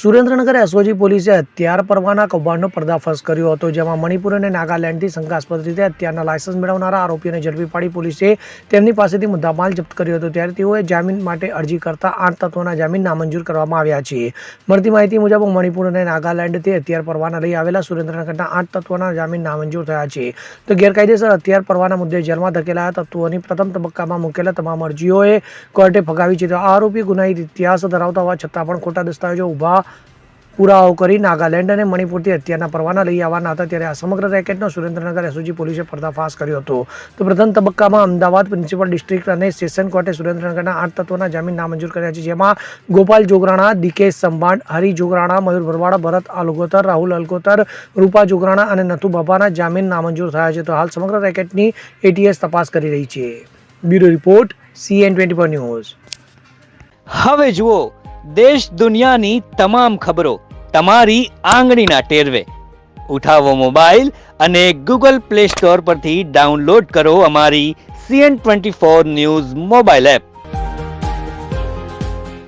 Surendranagar SOG પોલીસે હથિયાર પરવાના કૌભાંડનો પર્દાફાશ કર્યો હતો, જેમાં મણિપુર અને નાગાલેન્ડથી શંકાસ્પદ રીતે હથિયારના લાયસન્સ મેળવનારા આરોપીઓને ઝડપી પાડી પોલીસે તેમની પાસેથી મુદ્દામાલ જપ્ત કર્યો હતો. ત્યારે તેઓએ જામીન માટે અરજી કરતા 8 તત્વોના જામીન નામંજૂર કરવામાં આવ્યા છે. મળતી માહિતી મુજબ મણિપુર અને નાગાલેન્ડથી હથિયાર પરવાના લઈ આવેલા સુરેન્દ્રનગરના 8 તત્વોના જામીન નામંજૂર થયા છે. તો ગેરકાયદેસર હથિયાર પરવાના મુદ્દે જેલમાં ધકેલાયા તત્વોની પ્રથમ તબક્કામાં મૂકેલા તમામ અરજીઓએ કોર્ટે ફગાવી છે. તો આ આરોપી ગુનાહિત ઇતિહાસ ધરાવતા હોવા છતાં પણ ખોટા દસ્તાવેજો પુરાવો કરી નાગાલેન્ડ અને મણિપુરથી હથિયારના પરવાના લઈ આવવાના હતા. ત્યારે આ સમગ્ર રેકેટનો સુરેન્દ્રનગર એસઓજી પોલીસે પર્દાફાશ કર્યો હતો. તો પ્રથમ તબક્કામાં અમદાવાદ પ્રિન્સિપલ ડિસ્ટ્રિક્ટ અને સેશન કોર્ટે સુરેન્દ્રનગરના 8 તત્વોના જામીન નામંજૂર કર્યા છે, જેમાં ગોપાલ જોગરાણા, દિકેશ સંભાંડ, હરી જોગરાણા, મયુર ભરવાડ, ભરત અલગોતર, રાહુલ અલગોતર, રૂપા જોગરાણા અને નથુ બાબાના જામીન નામંજૂર થયા છે. તો હાલ સમગ્ર રેકેટની એટીએસ તપાસ કરી રહી છે. Bureau report CN24 news. હવે જુઓ દેશ દુનિયાની તમામ ખબરો તમારી આંગળીના ટેરવે. ઉઠાવો મોબાઈલ અને Google Play Store પરથી ડાઉનલોડ કરો અમારી CN24 ન્યૂઝ મોબાઈલ એપ.